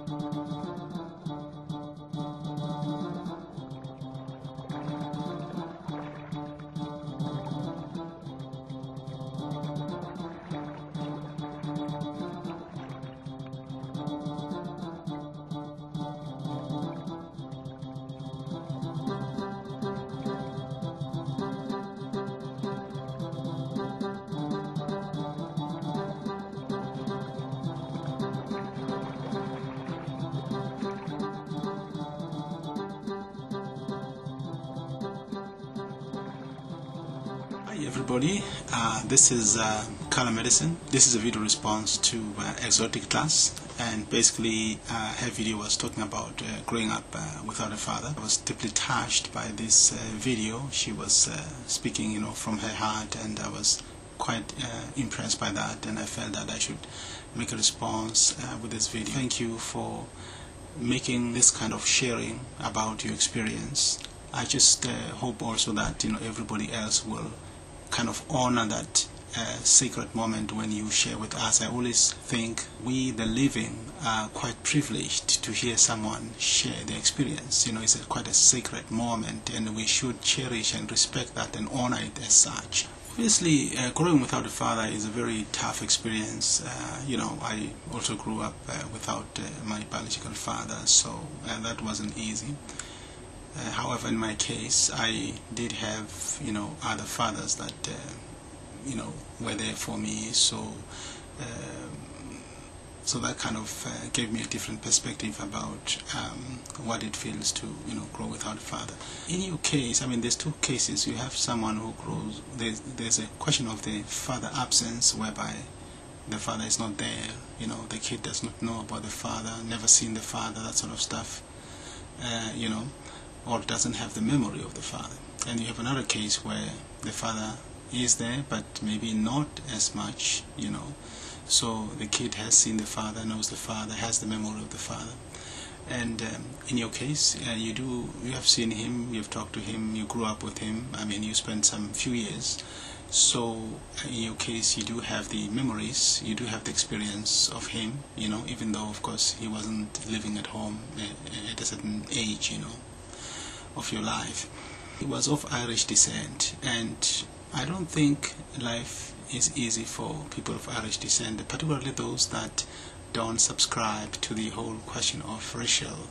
Hi everybody, this is Color Medicine. This is a video response to exoticlass, and basically her video was talking about growing up without a father. I was deeply touched by this video. She was speaking, from her heart, and I was quite impressed by that, and I felt that I should make a response with this video. Thank you for making this kind of sharing about your experience. I just hope also that everybody else will kind of honor that sacred moment when you share with us. I always think we, the living, are quite privileged to hear someone share their experience. It's quite a sacred moment, and we should cherish and respect that and honor it as such. Obviously, growing without a father is a very tough experience. I also grew up without my biological father, so that wasn't easy. However, in my case, I did have, other fathers that, were there for me. So that kind of gave me a different perspective about what it feels to, grow without a father. In your case, there's two cases. You have someone who grows. There's a question of the father absence, whereby the father is not there. The kid does not know about the father, never seen the father, that sort of stuff. Or doesn't have the memory of the father. And you have another case where the father is there, but maybe not as much, So the kid has seen the father, knows the father, has the memory of the father. And in your case, you have seen him, you've talked to him, you grew up with him. You spent some few years. So in your case, you do have the memories, you do have the experience of him, even though, of course, he wasn't living at home at a certain age, of your life. He was of Irish descent, and I don't think life is easy for people of Irish descent, particularly those that don't subscribe to the whole question of racial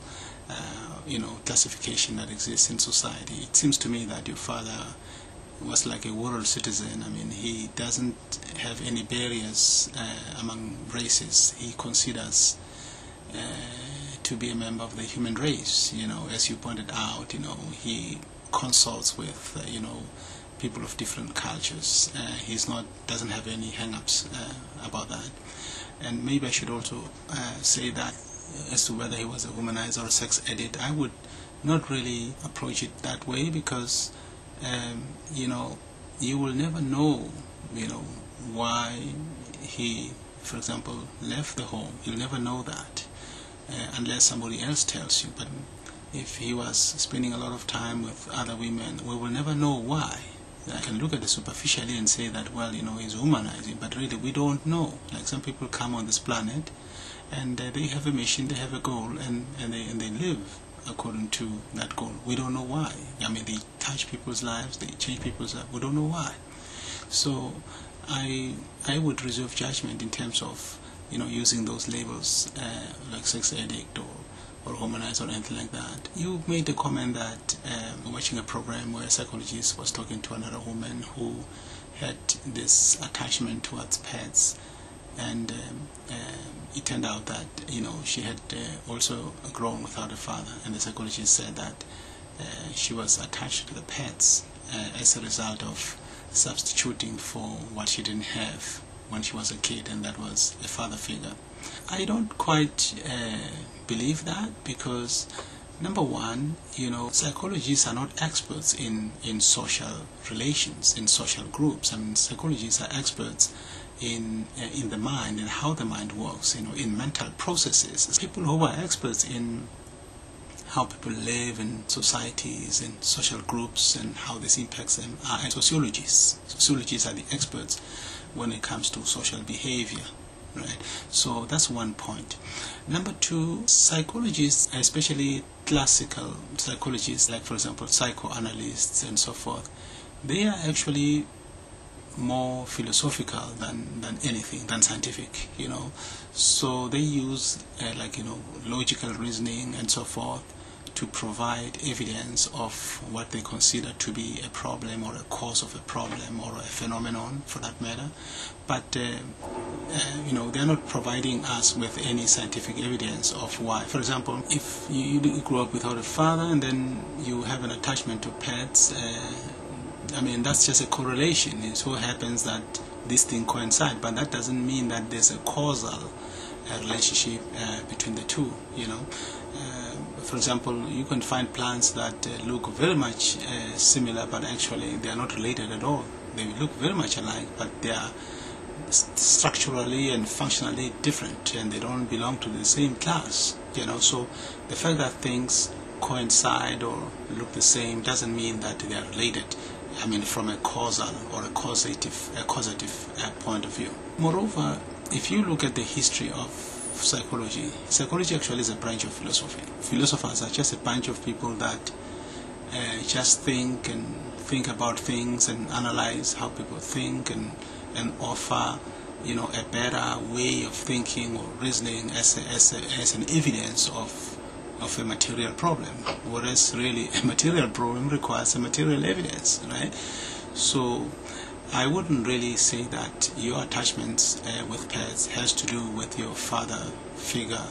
classification that exists in society. It seems to me that your father was like a world citizen. He doesn't have any barriers among races. He considers to be a member of the human race. As you pointed out, he consults with people of different cultures. Doesn't have any hang-ups about that. And maybe I should also say that as to whether he was a womanizer or a sex addict, I would not really approach it that way, because you will never know why he, for example, left the home. You'll never know that unless somebody else tells you. But if he was spending a lot of time with other women, we will never know why. I can look at it superficially and say that, well, he's womanizing, but really we don't know. Like, some people come on this planet and they have a mission, they have a goal, and they live according to that goal. We don't know why. They touch people's lives, they change people's lives. We don't know why. So I would reserve judgment in terms of using those labels like sex addict or womanizer or anything like that. You made the comment that watching a program where a psychologist was talking to another woman who had this attachment towards pets, and it turned out that she had also grown without a father, and the psychologist said that she was attached to the pets as a result of substituting for what she didn't have when she was a kid, and that was a father figure. I don't quite believe that, because number one, psychologists are not experts in social relations, in social groups. Psychologists are experts in the mind and how the mind works, in mental processes. People who are experts in how people live in societies and social groups and how this impacts them are sociologists. Sociologists are the experts when it comes to social behavior. right? So that's one point. Number two, psychologists, especially classical psychologists, like for example psychoanalysts and so forth, they are actually more philosophical than anything, than scientific, so they use logical reasoning and so forth to provide evidence of what they consider to be a problem or a cause of a problem or a phenomenon for that matter, but they're not providing us with any scientific evidence of why. For example, if you grew up without a father and then you have an attachment to pets, that's just a correlation. It so happens that this thing coincide, but that doesn't mean that there's a causal relationship between the two. For example, you can find plants that look very much similar, but actually they are not related at all. They look very much alike, but they are structurally and functionally different, and they don't belong to the same class. So the fact that things coincide or look the same doesn't mean that they are related. From a causal or a causative point of view. Moreover, if you look at the history of psychology actually is a branch of philosophy. Philosophers are just a bunch of people that just think about things and analyze how people think and offer a better way of thinking or reasoning as an evidence of a material problem, whereas really a material problem requires a material evidence, right? So I wouldn't really say that your attachments with pets has to do with your father figure,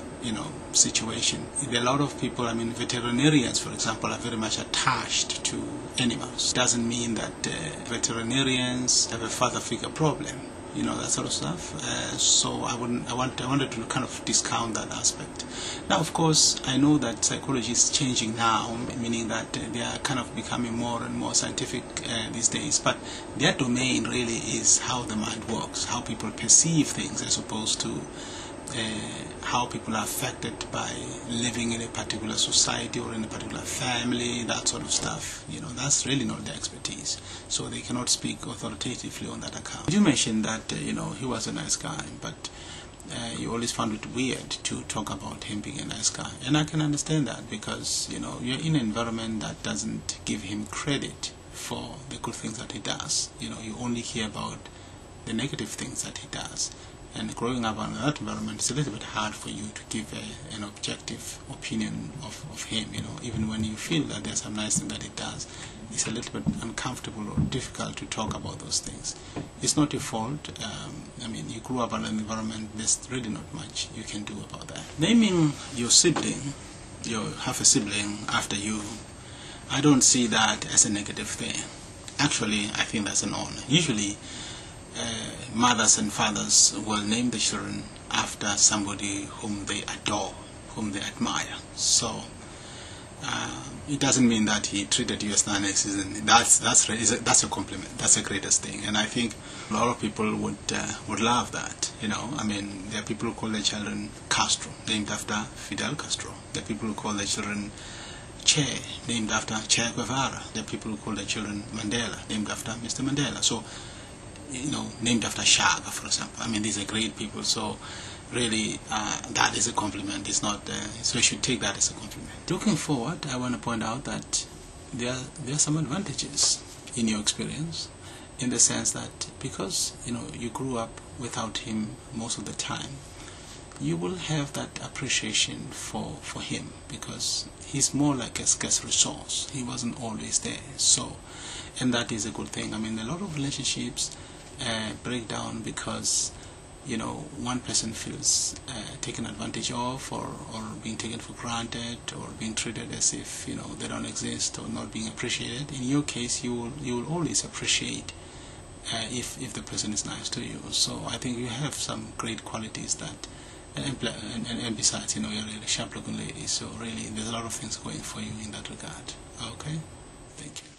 situation. There are a lot of people, veterinarians, for example, are very much attached to animals. Doesn't mean that veterinarians have a father figure problem, that sort of stuff. So I wanted to kind of discount that aspect. Now, of course, I know that psychology is changing now, meaning that they are kind of becoming more and more scientific these days, but their domain really is how the mind works, how people perceive things, as opposed to how people are affected by living in a particular society or in a particular family, that sort of stuff. That's really not their expertise, so they cannot speak authoritatively on that account. You mentioned that he was a nice guy, but you always found it weird to talk about him being a nice guy, and I can understand that, because you're in an environment that doesn't give him credit for the good things that he does. You only hear about the negative things that he does. And growing up in that environment, it's a little bit hard for you to give an objective opinion of him. Even when you feel that there's some nice thing that he does, it's a little bit uncomfortable or difficult to talk about those things. It's not your fault. You grew up in an environment, there's really not much you can do about that. Naming your sibling, you have a sibling after you, I don't see that as a negative thing. Actually, I think that's an honor. Usually, mothers and fathers will name the children after somebody whom they adore, whom they admire. So it doesn't mean that he treated you as non-existent. That's a compliment. That's the greatest thing, and I think a lot of people would love that. There are people who call their children Castro, named after Fidel Castro. There are people who call their children Che, named after Che Guevara. There are people who call their children Mandela, named after Mr. Mandela. So named after Shaka, for example. These are great people, so really that is a compliment. It's not, so you should take that as a compliment. Looking forward, I want to point out that there are some advantages in your experience, in the sense that because you grew up without him most of the time, you will have that appreciation for him, because he's more like a scarce resource. He wasn't always there, and that is a good thing. A lot of relationships break down because one person feels taken advantage of, or being taken for granted, or being treated as if they don't exist, or not being appreciated. In your case, you will always appreciate if the person is nice to you. So I think you have some great qualities that, and besides, you're a really sharp looking lady, so really there's a lot of things going for you in that regard. Okay, thank you.